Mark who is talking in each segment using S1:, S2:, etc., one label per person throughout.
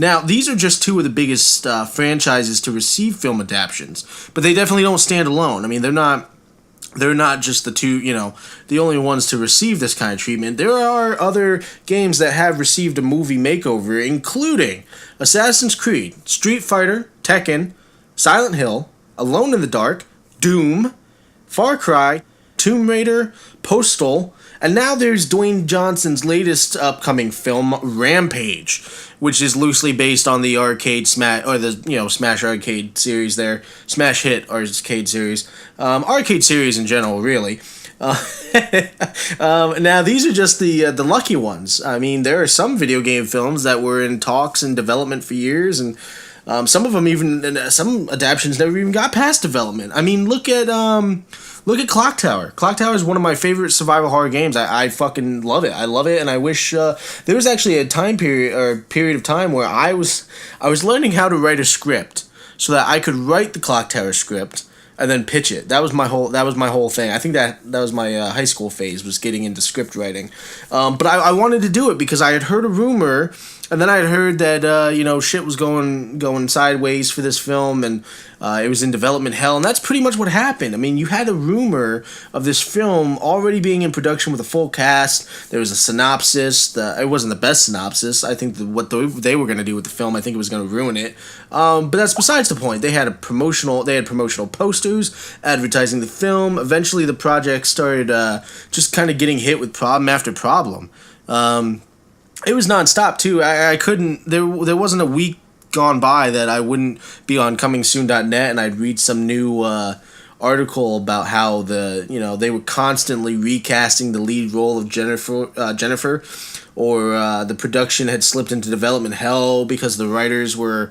S1: Now, these are just two of the biggest franchises to receive film adaptations, but they definitely don't stand alone. I mean, they're not just the two, the only ones to receive this kind of treatment. There are other games that have received a movie makeover, including Assassin's Creed, Street Fighter, Tekken, Silent Hill, Alone in the Dark, Doom, Far Cry, Tomb Raider, Postal, and now there's Dwayne Johnson's latest upcoming film, Rampage, which is loosely based on the arcade Smash, or the Smash arcade series there, Smash Hit arcade series, arcade series in general, really. Now these are just the lucky ones. I mean, there are some video game films that were in talks and development for years, and some of them some adaptions never even got past development. I mean, look at Clock Tower. Clock Tower is one of my favorite survival horror games. I fucking love it. I love it, and I wish there was actually a period of time where I was learning how to write a script so that I could write the Clock Tower script and then pitch it. That was my whole thing. I think that was my high school phase, was getting into script writing. But I wanted to do it because I had heard a rumor, and then I had heard that shit was going sideways for this film, and it was in development hell, and that's pretty much what happened. I mean, you had a rumor of this film already being in production with a full cast. There was a synopsis. It wasn't the best synopsis. I think what they were going to do with the film, I think it was going to ruin it. But that's besides the point. They had promotional posters advertising the film. Eventually, the project started just kind of getting hit with problem after problem. It was nonstop too. I couldn't. There wasn't a week gone by that I wouldn't be on comingsoon.net and I'd read some new article about how they were constantly recasting the lead role of Jennifer, or the production had slipped into development hell because the writers were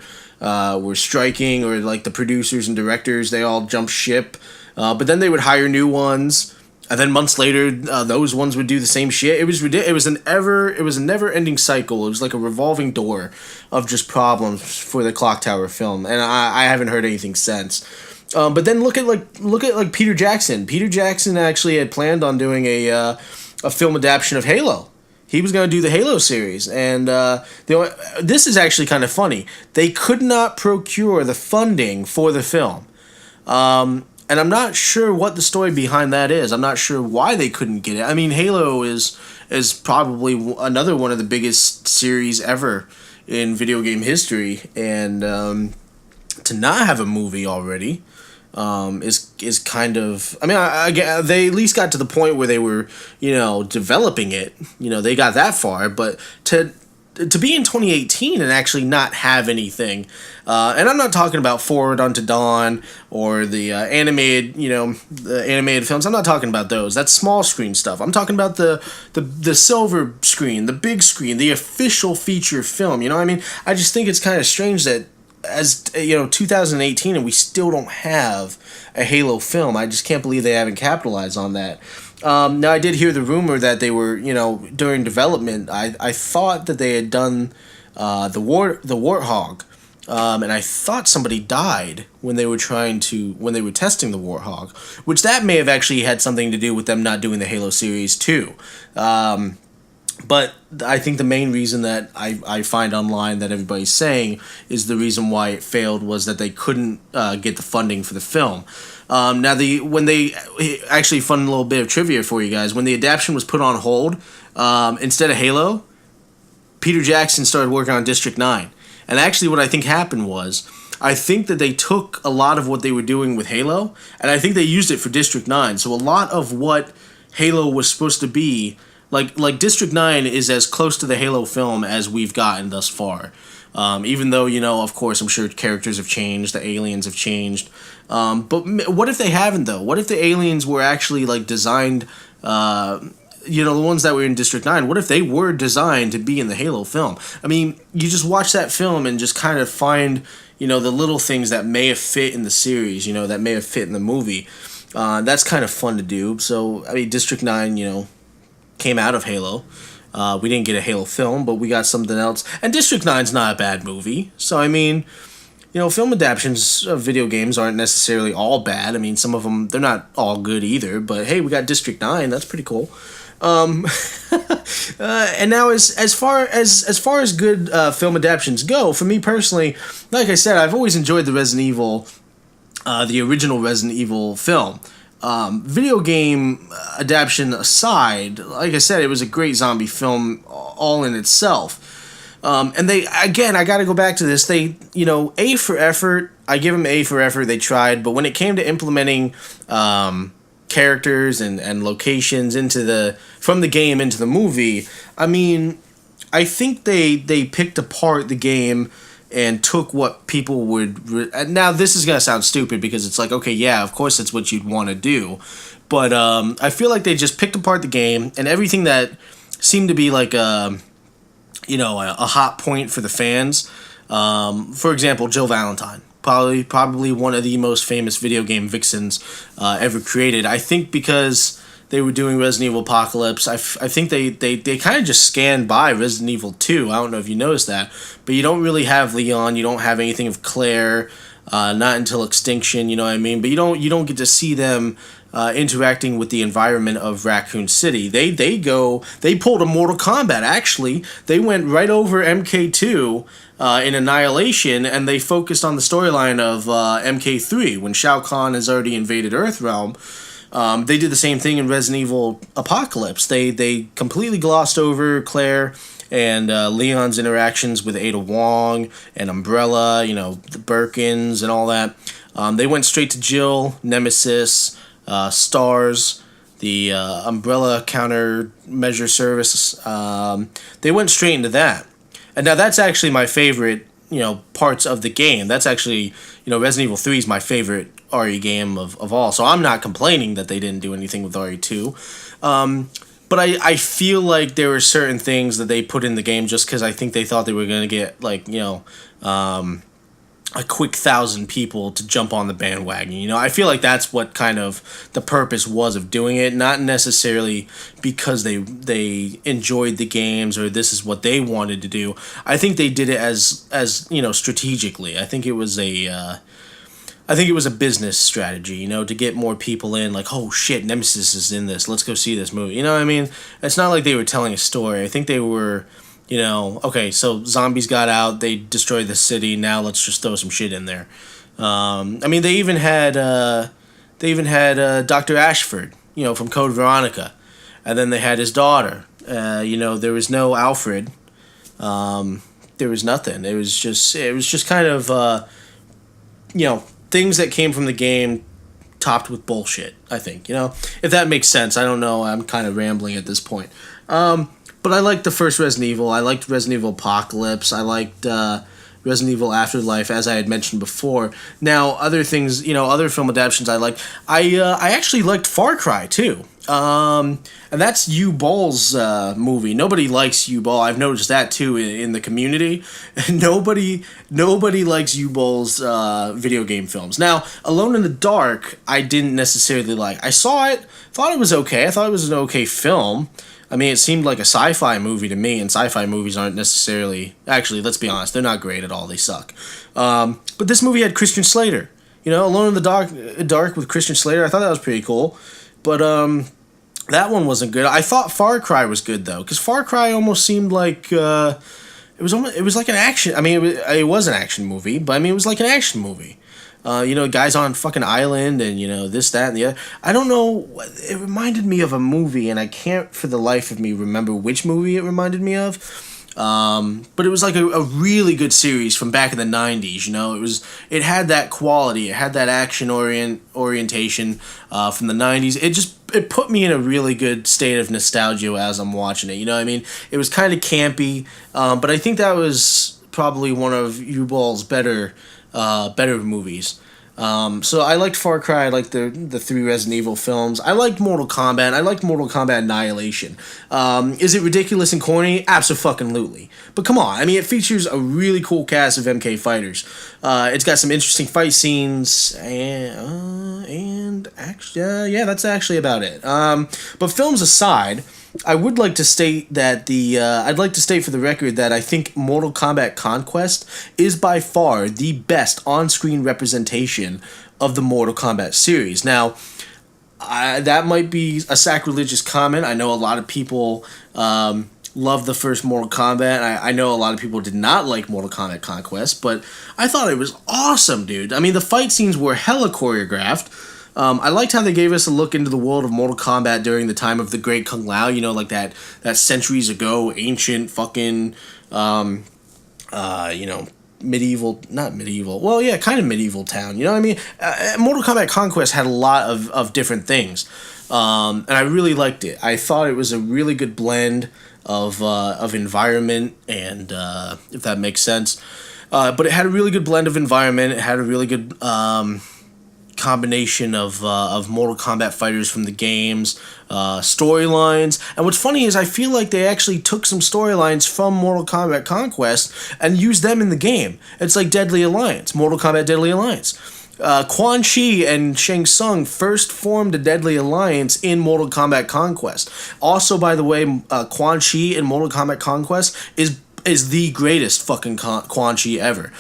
S1: striking, or like the producers and directors, they all jumped ship. But then they would hire new ones. And then months later, those ones would do the same shit. It was ridiculous. It was a never-ending cycle. It was like a revolving door of just problems for the Clock Tower film, and I haven't heard anything since. But then look at Peter Jackson. Peter Jackson actually had planned on doing a film adaptation of Halo. He was going to do the Halo series, and this is actually kind of funny. They could not procure the funding for the film. And I'm not sure what the story behind that is. I'm not sure why they couldn't get it. I mean, Halo is probably another one of the biggest series ever in video game history, and to not have a movie already is kind of. I mean, they at least got to the point where they were, developing it. They got that far, but to be in 2018 and actually not have anything, and I'm not talking about Forward Unto Dawn or the animated films. I'm not talking about those. That's small screen stuff. I'm talking about the silver screen, the big screen, the official feature film. I mean, I just think it's kind of strange that as 2018 and we still don't have a Halo film. I just can't believe they haven't capitalized on that. Now, I did hear the rumor that they were, during development, I thought that they had done the Warthog, and I thought somebody died when they were testing the Warthog, which that may have actually had something to do with them not doing the Halo series too. But I think the main reason that I find online that everybody's saying is the reason why it failed was that they couldn't get the funding for the film. Now, when they actually, fun little bit of trivia for you guys, when the adaptation was put on hold, instead of Halo, Peter Jackson started working on District 9. And actually what I think happened was, I think that they took a lot of what they were doing with Halo, and I think they used it for District 9. So a lot of what Halo was supposed to be, like District 9 is as close to the Halo film as we've gotten thus far. Even though, of course, I'm sure characters have changed, the aliens have changed. But what if they haven't, though? What if the aliens were actually, designed, the ones that were in District 9, what if they were designed to be in the Halo film? I mean, you just watch that film and just kind of find, the little things that may have fit in the series, that may have fit in the movie. That's kind of fun to do. So, I mean, District 9, came out of Halo. We didn't get a Halo film, but we got something else. And District 9's not a bad movie. So, I mean, film adaptations of video games aren't necessarily all bad. I mean, some of them, they're not all good either. But, hey, we got District 9. That's pretty cool. And now, as far as good film adaptations go, for me personally, like I said, I've always enjoyed the original Resident Evil film. Video game adaptation aside, like I said, it was a great zombie film all in itself. And they, again, I got to go back to this. They, A for effort. I give them A for effort. They tried, but when it came to implementing characters and locations from the game into the movie, I mean, I think they picked apart the game and took what people would. Now, this is gonna sound stupid because it's like, okay, yeah, of course that's what you'd want to do, but I feel like they just picked apart the game and everything that seemed to be like a hot point for the fans. For example, Jill Valentine, probably one of the most famous video game vixens ever created. I think because they were doing Resident Evil Apocalypse, I think they kind of just scanned by Resident Evil 2. I don't know if you noticed that, but you don't really have Leon, you don't have anything of Claire, not until Extinction, you know what I mean? But you don't get to see them interacting with the environment of Raccoon City. They pulled a Mortal Kombat, actually. They went right over MK2 in Annihilation, and they focused on the storyline of MK3 when Shao Kahn has already invaded Earthrealm. They did the same thing in Resident Evil Apocalypse. They completely glossed over Claire and Leon's interactions with Ada Wong and Umbrella, the Birkins and all that. They went straight to Jill, Nemesis, STARS, the Umbrella Countermeasure Service. They went straight into that. And now that's actually my favorite, parts of the game. That's actually, Resident Evil 3 is my favorite RE game of all. So I'm not complaining that they didn't do anything with RE2. But I feel like there were certain things that they put in the game just because I think they thought they were going to get, a quick 1,000 people to jump on the bandwagon. I feel like that's what kind of the purpose was of doing it, not necessarily because they enjoyed the games or this is what they wanted to do. I think they did it as strategically. I think it was a business strategy, to get more people in, like, oh shit, Nemesis is in this, let's go see this movie. You know what I mean? It's not like they were telling a story. I think they were, okay, so zombies got out, they destroyed the city, now let's just throw some shit in there. They even had Dr. Ashford, from Code Veronica, and then they had his daughter. There was no Alfred. There was nothing. It was just kind of, things that came from the game topped with bullshit, I think, if that makes sense. I don't know, I'm kind of rambling at this point. But I liked the first Resident Evil. I liked Resident Evil Apocalypse. I liked Resident Evil Afterlife, as I had mentioned before. Now, other things, other film adaptations I liked. I actually liked Far Cry, too. And that's U-Ball's movie. Nobody likes U-Ball. I've noticed that, too, in the community. nobody likes U-Ball's video game films. Now, Alone in the Dark, I didn't necessarily like. I saw it, thought it was okay. I thought it was an okay film. It seemed like a sci-fi movie to me, and sci-fi movies aren't necessarily... Actually, let's be honest, they're not great at all. They suck. But this movie had Christian Slater. Alone in the Dark with Christian Slater. I thought that was pretty cool. But that one wasn't good. I thought Far Cry was good, though, because Far Cry almost seemed like... it was like an action... it was an action movie, but it was like an action movie. Guys on fucking island and, this, that, and the other. I don't know. It reminded me of a movie, and I can't for the life of me remember which movie it reminded me of. But it was like a really good series from back in the 90s, It had that quality. It had that action orientation from the 90s. It put me in a really good state of nostalgia as I'm watching it, It was kind of campy, but I think that was probably one of U-Ball's better movies. So I liked Far Cry. I liked the 3 Resident Evil films. I liked Mortal Kombat. I liked Mortal Kombat Annihilation. Is it ridiculous and corny? Absolutely. But come on. It features a really cool cast of MK fighters. It's got some interesting fight scenes, and actually, yeah, that's actually about it. But films aside, I would like to state that I'd like to state for the record that I think Mortal Kombat Conquest is by far the best on-screen representation of the Mortal Kombat series. Now, that might be a sacrilegious comment. I know a lot of people love the first Mortal Kombat. I know a lot of people did not like Mortal Kombat Conquest, but I thought it was awesome, dude. I mean, the fight scenes were hella choreographed. I liked how they gave us a look into the world of Mortal Kombat during the time of the Great Kung Lao, you know, like that centuries ago, ancient fucking, you know, not medieval, well, yeah, kind of medieval town, you know what I mean? Mortal Kombat Conquest had a lot of different things, and I really liked it. I thought it was a really good blend of environment, and if that makes sense, but it had a really good blend of environment. It had a really good combination of Mortal Kombat fighters from the games, storylines, and what's funny is I feel like they actually took some storylines from Mortal Kombat Conquest and used them in the game. It's like Deadly Alliance, Mortal Kombat Deadly Alliance. Quan Chi and Shang Tsung first formed a Deadly Alliance in Mortal Kombat Conquest. Also, by the way, Quan Chi in Mortal Kombat Conquest is the greatest fucking Quan Chi ever.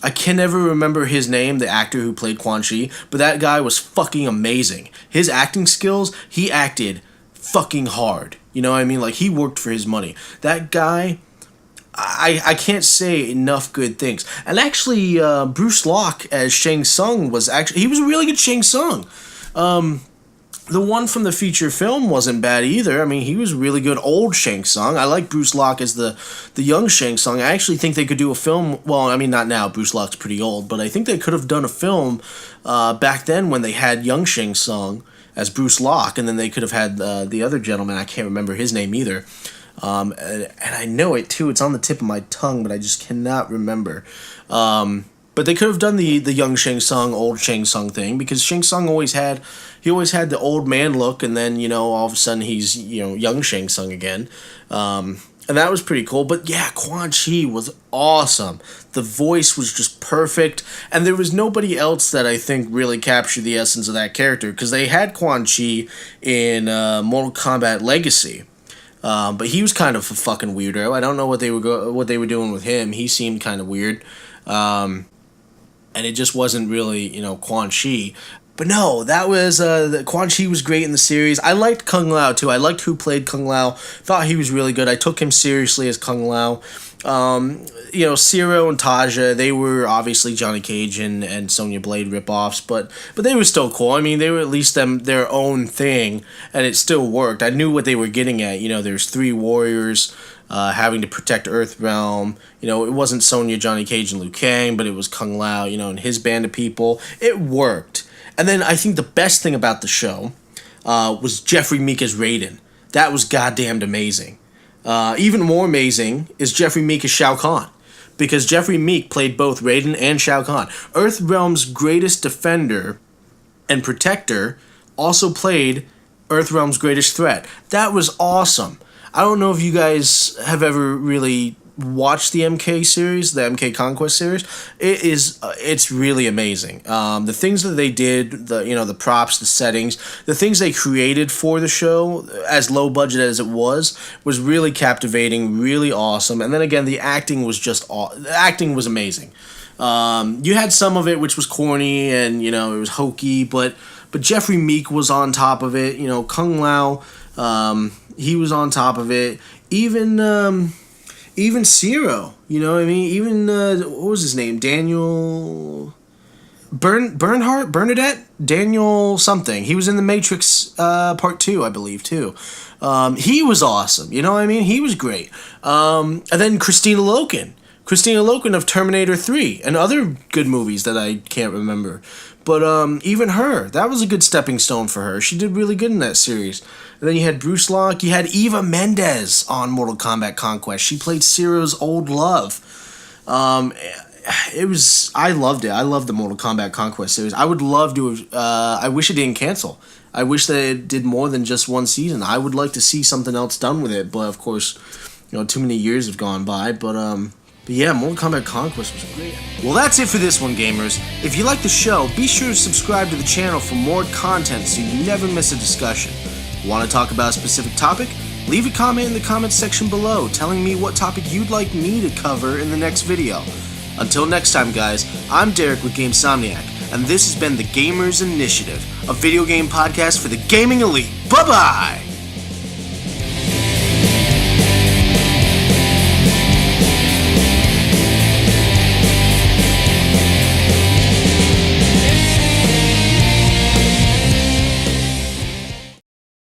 S1: I can never remember his name, the actor who played Quan Chi, but that guy was fucking amazing. His acting skills, he acted fucking hard. You know what I mean? Like, he worked for his money. That guy, I can't say enough good things. And actually, Bruce Locke as Shang Tsung he was a really good Shang Tsung. The one from the feature film wasn't bad either. I mean, he was really good old Shang Tsung. I like Bruce Locke as the young Shang Tsung. I actually think they could do a film. Well, I mean, not now. Bruce Locke's pretty old. But I think they could have done a film back then when they had young Shang Tsung as Bruce Locke. And then they could have had the other gentleman. I can't remember his name either. And I know it, too. It's on the tip of my tongue, but I just cannot remember. But they could have done the young Shang Tsung, old Shang Tsung thing, because Shang Tsung always had the old man look, and then, you know, all of a sudden he's, you know, young Shang Tsung again. And that was pretty cool. But yeah, Quan Chi was awesome. The voice was just perfect, and there was nobody else that I think really captured the essence of that character, because they had Quan Chi in Mortal Kombat Legacy. But he was kind of a fucking weirdo. I don't know what they were doing with him. He seemed kind of weird. And it just wasn't really, you know, Quan Chi. But no, that was, Quan Chi was great in the series. I liked Kung Lao, too. I liked who played Kung Lao. Thought he was really good. I took him seriously as Kung Lao. You know, Zero and Taja, they were obviously Johnny Cage and Sonya Blade ripoffs, but they were still cool. I mean, they were at least their own thing, and it still worked. I knew what they were getting at. You know, there's three warriors having to protect Earthrealm. You know, it wasn't Sonya, Johnny Cage, and Liu Kang, but it was Kung Lao, you know, and his band of people. It worked. And then I think the best thing about the show was Jeffrey Meek as Raiden. That was goddamned amazing. Even more amazing is Jeffrey Meek as Shao Kahn, because Jeffrey Meek played both Raiden and Shao Kahn. Earthrealm's greatest defender and protector also played Earthrealm's greatest threat. That was awesome. I don't know if you guys have ever really watched the MK series, the MK Conquest series. It's really amazing. The things that they did, the props, the settings, the things they created for the show, as low budget as it was really captivating, really awesome. And then again, the acting was amazing. You had some of it which was corny and, you know, it was hokey, but Jeffrey Meek was on top of it. You know, Kung Lao, he was on top of it. Even Zero, you know what I mean? Even, what was his name? Bernadette? Daniel something. He was in The Matrix Part 2, I believe, too. He was awesome, you know what I mean? He was great. And then Christina Loken of Terminator 3 and other good movies that I can't remember. But even her, that was a good stepping stone for her. She did really good in that series. And then you had Bruce Locke. You had Eva Mendes on Mortal Kombat Conquest. She played Zero's old love. I loved it. I loved the Mortal Kombat Conquest series. I would love to have... I wish it didn't cancel. I wish that it did more than just one season. I would like to see something else done with it. But, of course, you know, too many years have gone by. But yeah, Mortal Kombat Conquest was great. Well, that's it for this one, gamers. If you like the show, be sure to subscribe to the channel for more content so you never miss a discussion. Want to talk about a specific topic? Leave a comment in the comments section below telling me what topic you'd like me to cover in the next video. Until next time, guys, I'm Derek with GameSomniac, and this has been the Gamers Initiative. a video game podcast for the gaming elite. Bye-bye!